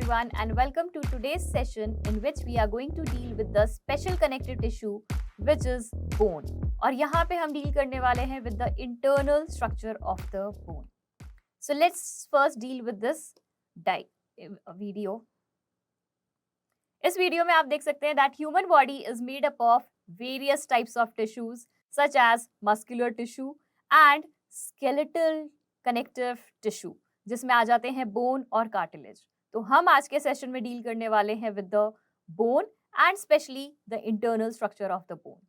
everyone, and welcome to today's session in which we are going to deal with the special connective tissue which is bone. और यहाँ पे हम deal करने वाले हैं with the internal structure of the bone. So let's first deal with this video. इस video में आप देख सकते हैं that human body is made up of various types of tissues such as muscular tissue and skeletal connective tissue, जिसमें आ जाते हैं bone और कार्टिलेज. तो हम आज के सेशन में डील करने वाले हैं with the bone and specially the internal structure of the bone.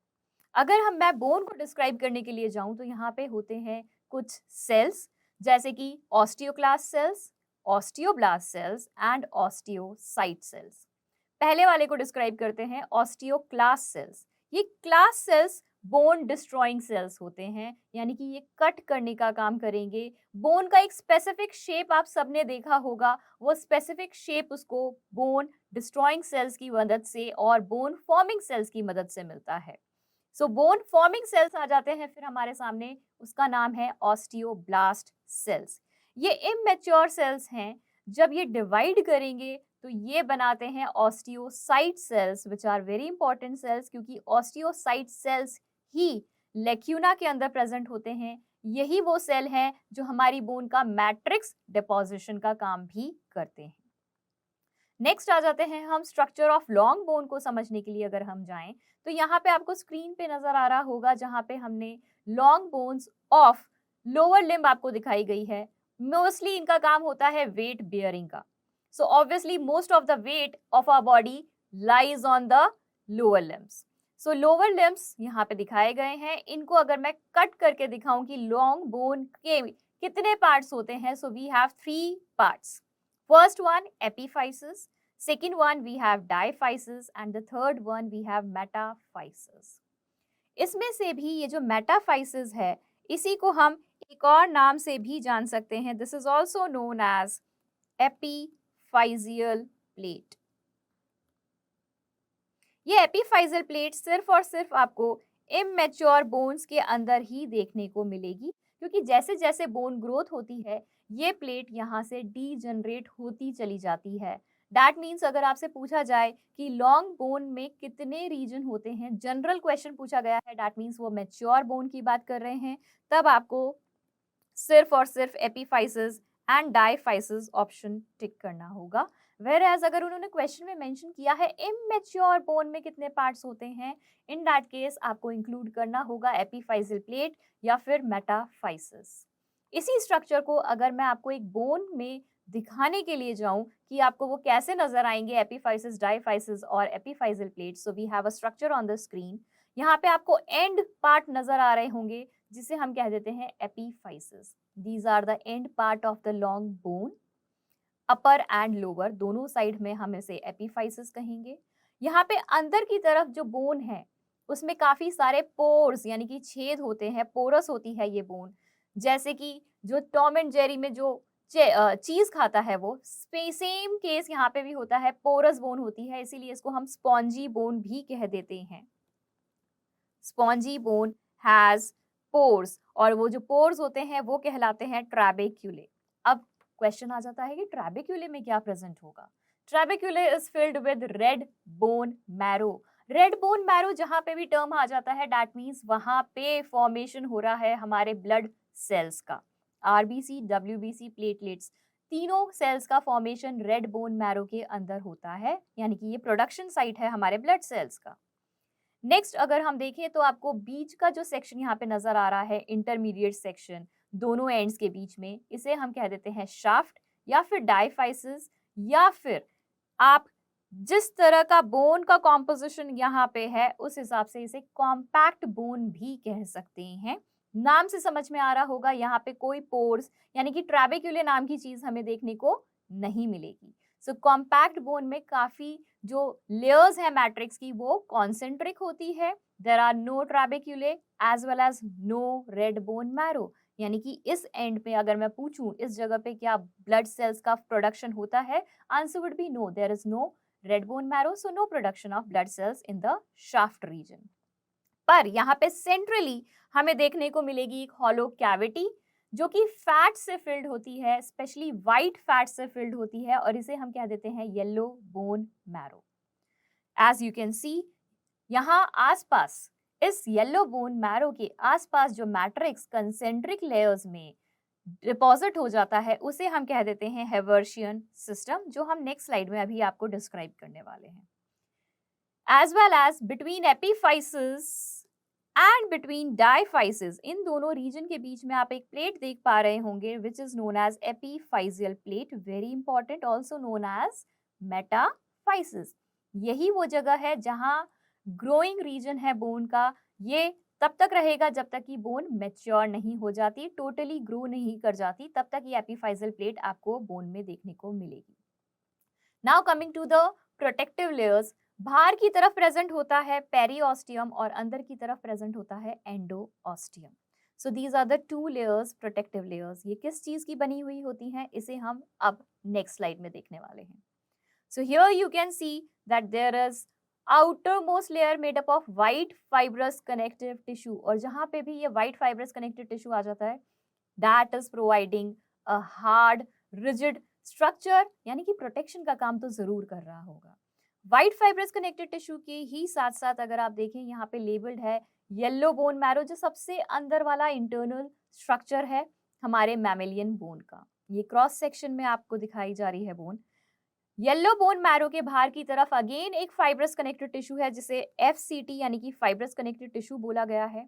अगर मैं बोन को डिस्क्राइब करने के लिए जाऊं तो यहाँ पे होते हैं कुछ सेल्स जैसे कि osteoclast cells, osteoblast cells and osteocyte cells. पहले वाले को डिस्क्राइब करते हैं ऑस्टियोक्लास्ट सेल्स. ये clast cells bone destroying cells होते हैं, यानी कि ये कट करने का काम करेंगे. बोन का एक स्पेसिफिक शेप आप सबने देखा होगा, वो स्पेसिफिक शेप उसको बोन डिस्ट्रॉइंग सेल्स की मदद से और बोन फॉर्मिंग सेल्स की मदद से मिलता है. सो बोन फॉर्मिंग सेल्स आ जाते हैं फिर हमारे सामने, उसका नाम है ऑस्टियोब्लास्ट सेल्स. ये इमैच्योर सेल्स हैं. जब ये डिवाइड करेंगे तो ये बनाते हैं osteocyte cells which are very important cells, क्योंकि ऑस्टियोसाइट सेल्स ही लेक्यूना के अंदर प्रेजेंट होते हैं. यही वो सेल हैं जो हमारी बोन का मैट्रिक्स डिपोजिशन का काम भी करते हैं. नेक्स्ट आ जाते हैं हम स्ट्रक्चर ऑफ लॉन्ग बोन को समझने के लिए. अगर हम जाएं तो यहाँ पे आपको स्क्रीन पे नजर आ रहा होगा जहाँ पे हमने long bones of lower limb आपको दिखाई गई है. मोस्टली इनका काम होता है वेट बियरिंग का. So obviously most of the weight of our body lies on the lower limbs. So lower limbs यहाँ पे दिखाए गए हैं. इनको अगर मैं कट करके दिखाऊं कि लॉन्ग बोन के कितने पार्ट्स होते हैं, so we have 3 parts. First one epiphysis, second one we have diaphysis and the third one we have metaphysis. इसमें से भी ये जो metaphysis है इसी को हम एक और नाम से भी जान सकते हैं. This is also known as epiphyseal plate. ये epiphyseal plate सिर्फ और सिर्फ आपको immature bones के अंदर ही देखने को मिलेगी, क्योंकि जैसे जैसे बोन ग्रोथ होती है ये प्लेट यहाँ से डीजनरेट होती चली जाती है. दैट मीन्स अगर आपसे पूछा जाए कि लॉन्ग बोन में कितने रीजन होते हैं, जनरल क्वेश्चन पूछा गया है, दैट मीन्स वो मैच्योर बोन की बात कर रहे हैं, तब आपको सिर्फ और सिर्फ epiphysis and diaphysis option tick करना होगा. Whereas अगर उन्होंने क्वेश्चन में मेंशन किया है इमैच्योर बोन में कितने पार्ट्स होते हैं, इन दैट केस आपको इंक्लूड करना होगा एपीफाइसिल प्लेट या फिर मेटाफाइसिस. इसी स्ट्रक्चर को अगर मैं आपको एक बोन में दिखाने के लिए जाऊं कि आपको वो कैसे नजर आएंगे एपीफाइसिस, डायफाइसिस और epiphyseal plate. So we have a structure on the screen. यहाँ पे आपको एंड पार्ट नजर आ रहे होंगे जिसे हम कह देते हैं epiphysis. These are the end part of the long bone. Upper and lower दोनों साइड में हम इसे एपीफाइसिस कहेंगे. यहाँ पे अंदर की तरफ जो बोन है उसमें काफी सारे पोर्स यानी कि छेद होते हैं, पोरस होती है ये बोन. जैसे कि जो टॉम एंड जेरी में जो चीज खाता है वो सेम केस यहाँ पे भी होता है, पोरस बोन होती है, इसीलिए इसको हम स्पॉन्जी बोन भी कह देते हैं. स्पॉन्जी बोन हैज पोर्स और वो जो पोर्स होते हैं वो कहलाते हैं ट्रैबेक्यूले. अब क्वेश्चन आ जाता है कि ट्रैबेक्यूले में क्या प्रेजेंट होगा. Trabeculae is filled with red bone marrow. Red bone marrow जहां पे भी टर्म आ जाता है दैट मींस वहां पे फॉर्मेशन हो रहा है हमारे ब्लड सेल्स का. आरबीसी, डब्ल्यूबीसी, प्लेटलेट्स, तीनों सेल्स का फॉर्मेशन रेड बोन मैरो के अंदर होता है, यानी कि ये प्रोडक्शन साइट है हमारे ब्लड सेल्स का. नेक्स्ट अगर हम देखें तो आपको बीच का जो सेक्शन यहाँ पे नजर आ रहा है, इंटरमीडिएट सेक्शन दोनों एंड्स के बीच में, इसे हम कह देते हैं शाफ्ट या फिर डायफाइसिस, या फिर आप जिस तरह का बोन का कॉम्पोजिशन यहाँ पे है उस हिसाब से इसे कॉम्पैक्ट बोन भी कह सकते हैं. नाम से समझ में आ रहा होगा यहाँ पे कोई पोर्स यानी कि ट्रैबेक्यूले नाम की चीज हमें देखने को नहीं मिलेगी. सो कॉम्पैक्ट बोन में काफी जो लेयर्स है मैट्रिक्स की वो कॉन्सेंट्रिक होती है. There are no trabeculae as well as no red bone marrow. यानी कि इस एंड पे अगर मैं पूछूं इस जगह पे क्या ब्लड सेल्स का प्रोडक्शन होता है, answer would be no. There is no red bone marrow, so no production of blood cells in the shaft region. पर यहाँ पे सेंट्रली हमें देखने को मिलेगी एक हॉलो कैविटी जो कि फैट से फिल्ड होती है, स्पेशली व्हाइट फैट से फिल्ड होती है और इसे हम कह देते हैं yellow bone marrow. As you can see, यहाँ आसपास इस येलो बोन मैरो के आसपास जो मैट्रिक्स कंसेंट्रिक लेयर्स में डिपॉजिट हो जाता है उसे हम कह देते हैं हेवर्शियन सिस्टम, जो हम नेक्स्ट स्लाइड में अभी आपको डिस्क्राइब करने वाले हैं। As well as between epiphysis and between diaphysis, इन दोनों रीजन के बीच में आप एक प्लेट देख पा रहे होंगे which is known as epiphyseal plate, very important, also known as metaphysis. यही वो जगह है जहां ग्रोइंग रीजन है बोन का, ये तब तक रहेगा जब तक कि बोन मैच्योर नहीं हो जाती, टोटली ग्रो नहीं कर जाती, तब तक ये एपीफाइजियल प्लेट आपको बोन में देखने को मिलेगी। Now coming to the protective layers, बाहर की तरफ प्रेजेंट होता है पेरीऑस्टियम और अंदर की तरफ प्रेजेंट होता है endosteum. So these are the two layers, protective layers. ये किस चीज की बनी हुई होती हैं इसे हम अब नेक्स्ट स्लाइड में देखने वाले हैं। So here you can see that there is outermost layer made up of white fibrous connective tissue, और जहां पे भी ये white fibrous connective tissue आ जाता है that is providing a hard rigid structure, यानी कि प्रोटेक्शन का काम तो जरूर कर रहा होगा। व्हाइट फाइब्रस कनेक्टिव टिश्यू के ही साथ साथ अगर आप देखें यहाँ पे लेबल्ड है येलो बोन मैरो, जो सबसे अंदर वाला इंटरनल स्ट्रक्चर है हमारे मैमेलियन बोन का। ये क्रॉस सेक्शन में आपको दिखाई जा रही है बोन। येलो बोन मैरो के बाहर की तरफ अगेन एक फाइब्रस कनेक्टिव टिश्यू है जिसे एफसीटी यानी कि फाइब्रस कनेक्टिव टिश्यू बोला गया है।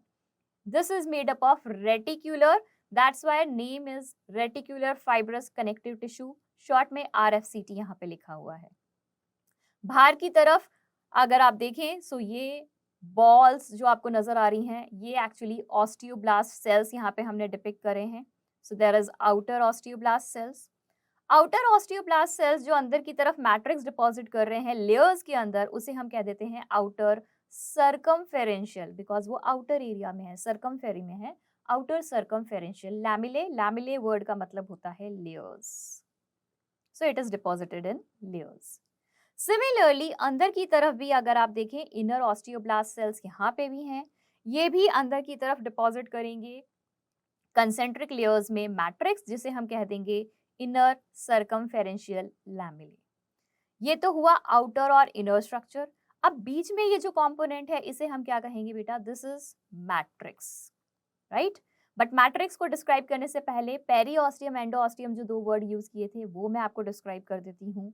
This is made up of reticular, that's why name is reticular fibrous connective tissue, short में आरएफसीटी यहाँ पे लिखा हुआ है। बाहर की तरफ अगर आप देखें सो ये बॉल्स जो आपको नजर आ रही हैं ये एक्चुअली ऑस्टियोब्लास्ट सेल्स यहाँ पे हमने डिपिक्ट करे हैं। So there is outer osteoblast cells. Outer osteoblast cells जो अंदर की तरफ मैट्रिक्स डिपॉजिट कर रहे हैं लेयर्स के अंदर, उसे हम कह देते हैं आउटर सर्कमफेरेंशियल, बिकॉज वो आउटर एरिया में है, सर्कमफेरी में है, outer circumferential. Lamellae, lamellae word का मतलब होता है layers, so it is deposited in layers. Similarly अंदर की तरफ भी अगर आप देखें इनर ऑस्टियोब्लास्ट सेल्स यहाँ पे भी हैं, ये भी अंदर की तरफ डिपॉजिट करेंगे कंसेंट्रिक लेयर्स में मैट्रिक्स, जिसे हम कह देंगे इनर सर्कमफेरेंशियल लैमिले। ये तो हुआ आउटर और इनर स्ट्रक्चर। अब बीच में ये जो कंपोनेंट है इसे हम क्या कहेंगे बेटा, this is matrix, right. But matrix को डिस्क्राइब करने से पहले पेरीऑस्टियम एंडोऑस्टियम जो दो वर्ड यूज किए थे वो मैं आपको डिस्क्राइब कर देती हूँ।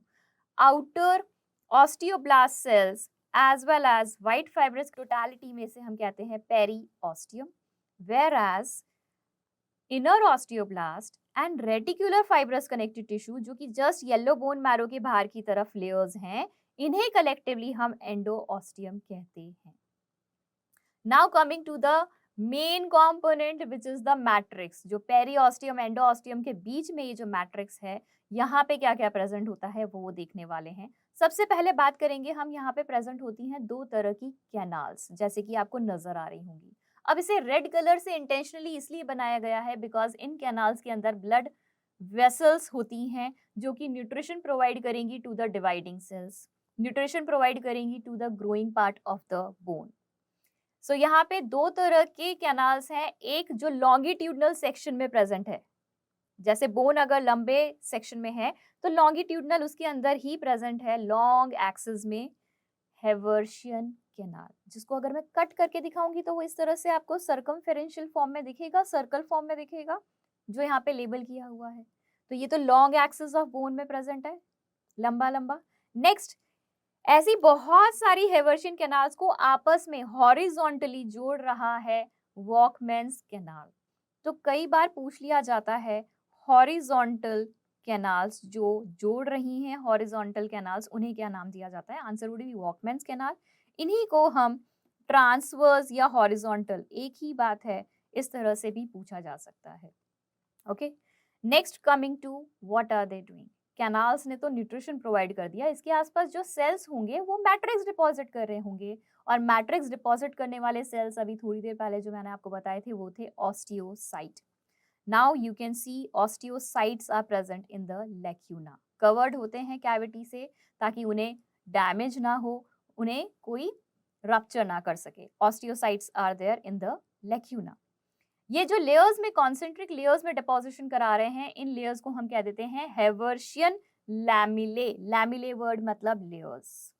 Outer osteoblast cells as well as white fibrous totality में से हम कहते हैं periosteum, whereas inner osteoblast and reticular fibrous connective tissue जो कि जस्ट येलो बोन मैरो के बाहर की तरफ लेयर्स हैं, इन्हें कलेक्टिवली हम एंडोऑस्टियम कहते हैं। Now coming to the main component which is the matrix, जो पेरीऑस्टियम एंडोऑस्टियम के बीच में ये जो मैट्रिक्स है यहाँ पे क्या क्या प्रेजेंट होता है वो देखने वाले हैं। सबसे पहले बात करेंगे हम, यहाँ पे प्रेजेंट होती हैं दो तरह की कैनाल्स, जैसे कि आपको नजर आ रही होंगी। अब इसे रेड कलर से इंटेंशनली इसलिए बनाया गया है बिकॉज इन कैनाल्स के अंदर ब्लड वेसल्स होती हैं जो कि न्यूट्रिशन प्रोवाइड करेंगी to the dividing cells, nutrition provide करेंगी to the growing part of the bone. So यहाँ पे दो तरह के कैनाल्स हैं, एक जो लॉन्गिट्यूडनल सेक्शन में प्रेजेंट है, जैसे बोन अगर लंबे सेक्शन में है तो लॉन्गिट्यूडनल उसके अंदर ही प्रेजेंट है, लॉन्ग एक्सिस में हेवर्शियन कैनाल, जिसको अगर मैं कट करके दिखाऊंगी तो वो इस तरह से आपको सर्कमफेरेंशियल फॉर्म में दिखेगा, सर्कल फॉर्म में दिखेगा, जो यहाँ पे लेबल किया हुआ है। तो ये तो लॉन्ग एक्सिस ऑफ बोन में प्रेजेंट है, लंबा लंबा। नेक्स्ट, ऐसी बहुत सारी हेवर्शियन कैनाल्स को आपस में हॉरिजॉन्टली जोड़ रहा है वॉकमैन्स कैनाल। तो कई बार पूछ लिया जाता है हॉरिजॉन्टल कैनाल्स जो जोड़ रही हैं, हॉरिजॉन्टल कैनाल्स उन्हें क्या नाम दिया जाता है? Answer would be Volkmann's canal. इन्हीं को हम ट्रांसवर्स या हॉरिजॉन्टल, एक ही बात है, इस तरह से भी पूछा जा सकता है। Okay, next coming to what are they doing. Canals ने तो न्यूट्रिशन प्रोवाइड कर दिया, इसके आसपास जो सेल्स होंगे वो मैट्रिक्स डिपॉजिट कर रहे होंगे, और मैट्रिक्स डिपॉजिट करने वाले सेल्स अभी थोड़ी देर पहले जो मैंने आपको बताए थे वो थे osteocyte. Now you can see osteocytes are present in the lacuna, covered होते हैं कैविटी से ताकि उन्हें डैमेज ना हो, उन्हें कोई रप्चर ना कर सके। Osteocytes are there in the lacuna. ये जो लेयर्स में कॉन्सेंट्रिक लेयर्स में डिपॉजिशन करा रहे हैं, इन लेयर्स को हम क्या देते हैं, हेवर्शियन लैमिले। लैमिले वर्ड मतलब लेयर्स,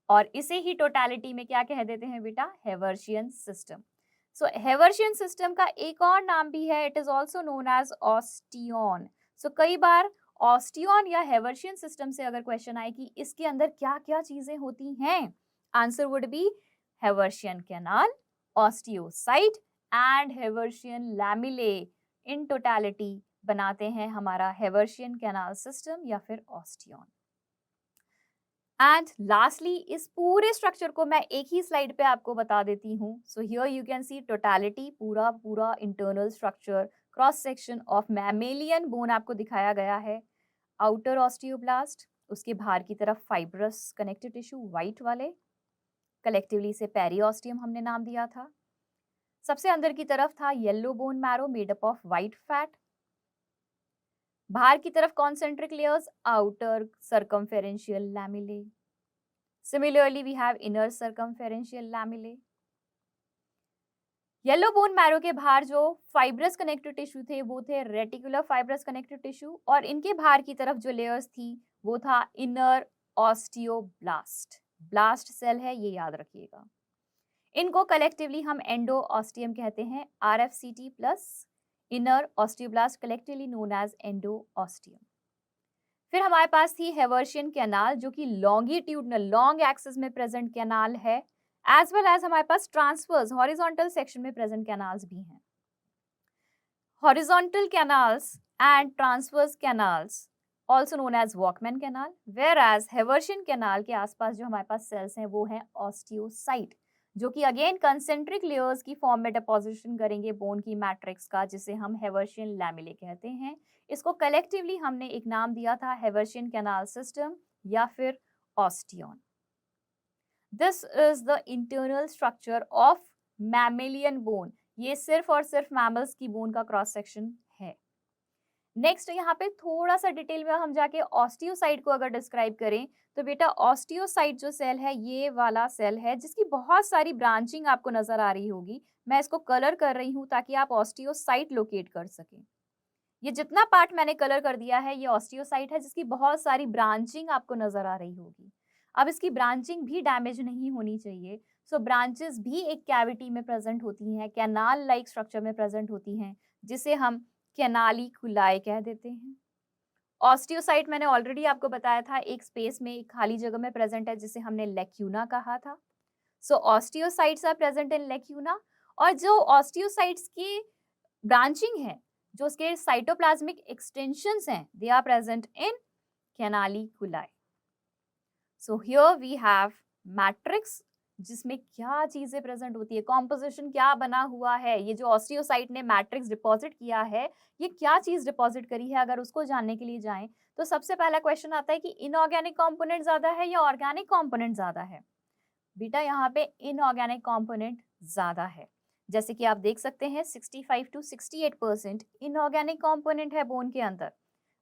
और इसे ही टोटलिटी में क्या कह देते हैं बेटा, हेवर्शियन सिस्टम। सो हेवर्शियन सिस्टम का एक और नाम भी है, it is also known as osteon. So कई बार ऑस्टियन या हेवर्शियन सिस्टम से अगर क्वेश्चन आए कि इसके अंदर क्या क्या चीजें होती हैं, answer would be Haversian canal, osteocyte and Haversian lamellae in totality बनाते हैं हमारा हेवर्शियन कैनाल सिस्टम या फिर ऑस्टियन। एंड लास्टली इस पूरे स्ट्रक्चर को मैं एक ही स्लाइड पे आपको बता देती हूँ। सो here you can C totality, पूरा पूरा internal structure, cross section of mammalian bone आपको दिखाया गया है। आउटर ऑस्टियोब्लास्ट, उसके बाहर की तरफ फाइब्रस कनेक्टिव टिश्यू व्हाइट वाले, कलेक्टिवली से पेरियोस्टियम हमने नाम दिया था। सबसे अंदर की तरफ था yellow bone marrow made up of white fat, बाहर की तरफ concentric layers, outer circumferential lamellae. Similarly, we have inner circumferential lamellae. Yellow bone marrow के बाहर जो फाइब्रस कनेक्टिव टिश्यू थे वो थे रेटिकुलर फाइब्रस कनेक्टिव टिश्यू, और इनके बाहर की तरफ जो लेयर्स थी वो था इनर ऑस्टियोब्लास्ट। ब्लास्ट सेल है, ये याद रखिएगा। इनको कलेक्टिवली हम एंडो ऑस्टियम कहते हैं, RFCT plus inner osteoblast collectively known as endosteum. फिर हमारे पास थी हेवर्शियन कैनाल, जो कि लॉन्गिट्यूडनल लॉन्ग एक्सिस में प्रेजेंट कैनाल है, एज वेल एज हमारे पास ट्रांसवर्स हॉरिजॉन्टल सेक्शन में प्रेजेंट कैनाल्स भी हैं। Horizontal canals and transverse canals also known as Volkmann canal, whereas Haversian canal के आसपास जो हमारे पास सेल्स हैं वो हैं ऑस्टियोसाइट, जो कि अगेन कंसेंट्रिक लेयर्स की फॉर्म में डिपॉजिशन करेंगे बोन की मैट्रिक्स का, जिसे हम हेवर्शियन लैमिले कहते हैं। इसको कलेक्टिवली हमने एक नाम दिया था हेवर्शियन कैनाल सिस्टम या फिर osteon. This is the internal structure of mammalian bone. ये सिर्फ और सिर्फ मैमल्स की बोन का क्रॉस सेक्शन है। नेक्स्ट यहाँ पे थोड़ा सा डिटेल में हम जाके ऑस्टियोसाइट को अगर डिस्क्राइब करें तो बेटा ऑस्टियोसाइट जो सेल है ये वाला सेल है जिसकी बहुत सारी ब्रांचिंग आपको नजर आ रही होगी। मैं इसको कलर कर रही हूँ ताकि आप ऑस्टियोसाइट लोकेट कर सकें। ये जितना पार्ट मैंने कलर कर दिया है ये ऑस्टियोसाइट है जिसकी बहुत सारी ब्रांचिंग आपको नजर आ रही होगी। अब इसकी ब्रांचिंग भी डैमेज नहीं होनी चाहिए, सो ब्रांचेस भी एक कैविटी में प्रेजेंट होती हैं, कैनाल लाइक स्ट्रक्चर में प्रेजेंट होती हैं, जिसे हम कैनालिकुलाए कह देते हैं। ऑस्टियोसाइट मैंने ऑलरेडी आपको बताया था एक स्पेस में, एक खाली जगह में प्रेजेंट है जिसे हमने लेक्यूना कहा था। सो ऑस्टियोसाइट्स आर प्रेजेंट इन लेक्यूना, और जो ऑस्टियोसाइट्स की ब्रांचिंग है, जो उसके साइटोप्लाज्मिक एक्सटेंशंस हैं, they are present in canaliculi. So here we have matrix जिसमें क्या चीजें प्रेजेंट होती है, कॉम्पोजिशन क्या बना हुआ है, ये जो ऑस्टियोसाइट ने मैट्रिक्स डिपॉजिट किया है ये क्या चीज डिपॉजिट करी है, अगर उसको जानने के लिए जाएं तो सबसे पहला क्वेश्चन आता है कि इनऑर्गेनिक कंपोनेंट ज्यादा है या ऑर्गेनिक कंपोनेंट ज्यादा है। बेटा यहाँ पे इनऑर्गेनिक कंपोनेंट ज्यादा है, जैसे कि आप देख सकते हैं 65 to 68% इनऑर्गेनिक कंपोनेंट है बोन के अंदर,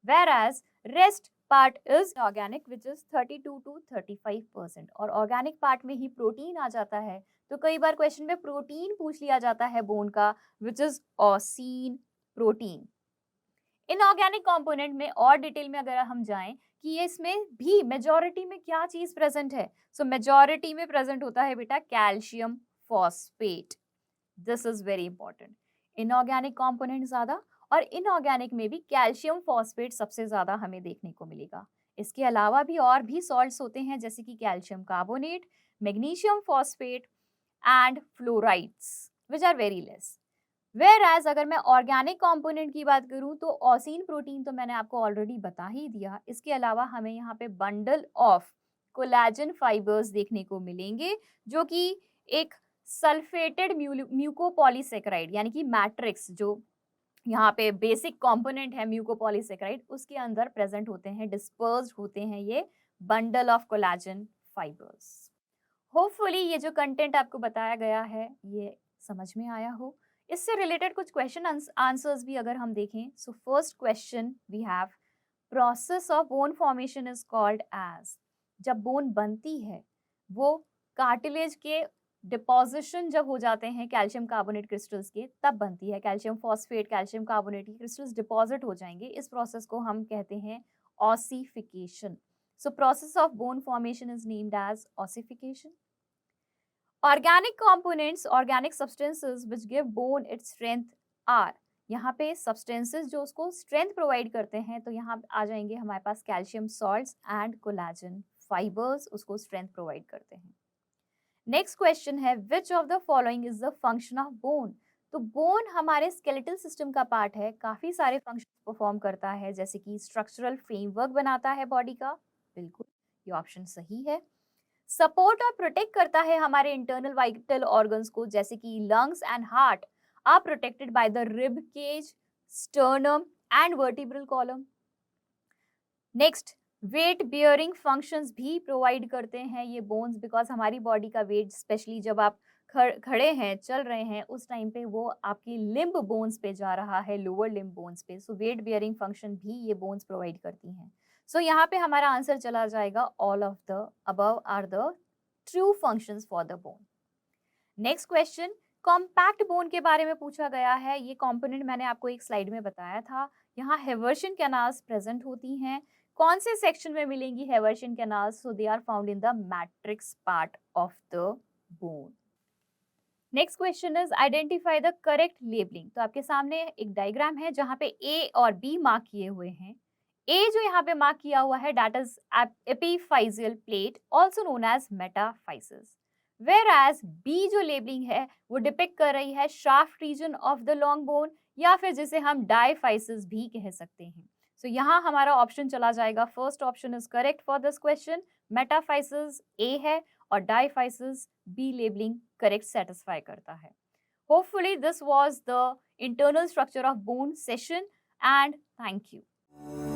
whereas rest part is organic which is 32 to 35%। और ऑर्गेनिक पार्ट में ही प्रोटीन आ जाता है, तो कई बार क्वेश्चन में प्रोटीन पूछ लिया जाता है बोन का, which is ossein protein. Inorganic component में और डिटेल में अगर हम जाएं कि ये इसमें भी मेजॉरिटी में क्या चीज प्रेजेंट है, सो मेजॉरिटी में प्रेजेंट होता है बेटा calcium phosphate. This is very important. Inorganic component ज्यादा और इनऑर्गेनिक में भी कैल्शियम फॉस्फेट सबसे ज्यादा हमें देखने को मिलेगा। इसके अलावा भी और भी सॉल्ट्स होते हैं जैसे कि calcium carbonate, magnesium phosphate and fluorides which are very less. Whereas अगर मैं ऑर्गेनिक कंपोनेंट की बात करूं तो ऑसीन प्रोटीन तो मैंने आपको ऑलरेडी बता ही दिया। इसके अलावा हमें यहाँ पे बंडल ऑफ कोलेजन फाइबर्स देखने को मिलेंगे, जो कि एक सल्फेटेड म्यूकोपॉलीसेकेराइड यानी कि मैट्रिक्स जो यहाँ पे बेसिक कंपोनेंट है म्यूकोपॉलीसेकेराइड उसके अंदर प्रेजेंट होते हैं, डिस्पर्स्ड होते हैं ये bundle of collagen fibres. Hopefully ये जो कंटेंट आपको बताया गया है ये समझ में आया हो। इससे रिलेटेड कुछ क्वेश्चन आंसर्स भी अगर हम देखें, so first question we have, process of bone formation is called as. जब बोन बनती है वो कार्टिलेज के डिपोजिशन जब हो जाते हैं कैल्शियम कार्बोनेट क्रिस्टल्स के, तब बनती है कैल्शियम फॉस्फेट, कैल्शियम कार्बोनेट के क्रिस्टल्स डिपॉजिट हो जाएंगे। इस प्रोसेस को हम कहते हैं ossification. So process of bone formation is named as ossification. Organic components, organic substances which give bone its strength are, यहाँ पे सब्सटेंसेस जो उसको स्ट्रेंथ प्रोवाइड करते हैं, तो यहाँ आ जाएंगे हमारे पास calcium salts and collagen fibres उसको स्ट्रेंथ प्रोवाइड करते हैं। नेक्स्ट क्वेश्चन है which of the following is the function of bone. तो बोन हमारे स्केलेटल सिस्टम का पार्ट है, काफी सारे फंक्शन परफॉर्म करता है, जैसे कि स्ट्रक्चरल फ्रेमवर्क बनाता है बॉडी का, बिल्कुल ये ऑप्शन सही है। सपोर्ट और प्रोटेक्ट करता है हमारे इंटरनल वाइटल ऑर्गन्स को, जैसे कि lungs and heart are protected by the rib cage, sternum and vertebral column. Next, weight bearing functions भी प्रोवाइड करते हैं ये बोन्स, बिकॉज हमारी बॉडी का वेट, स्पेशली जब आप खड़े हैं, चल रहे हैं, उस टाइम पे वो आपकी लिम्ब बोन्स पे जा रहा है, लोअर लिम्ब बोन्स पे। सो वेट बियरिंग फंक्शन भी ये बोन्स प्रोवाइड करती हैं। सो यहाँ पे हमारा आंसर चला जाएगा all of the above are the true functions for the bone. Next question, compact bone के बारे में पूछा गया है। ये कंपोनेंट मैंने आपको एक स्लाइड में बताया था। यहाँ हेवर्शियन कैनाल्स प्रेजेंट होती हैं। कौन से सेक्शन में मिलेंगी Haversian canals? So they are found in the matrix part of the bone. Next question is identify the correct labelling. तो आपके सामने एक डायग्राम है जहाँ पे ए और बी मार्क किए हुए हैं। ए जो यहाँ पे मार्क किया हुआ है, that is epiphyseal plate, also known as metaphysis. Whereas B जो लेबलिंग है वो डिपिक्ट कर रही है shaft region of the long bone, या फिर जिसे हम डायफाइसिस भी कह सकते हैं। सो यहाँ हमारा ऑप्शन चला जाएगा, first option is correct for this question, metaphysis A है और diaphysis B labelling correct satisfy करता है। Hopefully this was the internal structure of bone session, and thank you.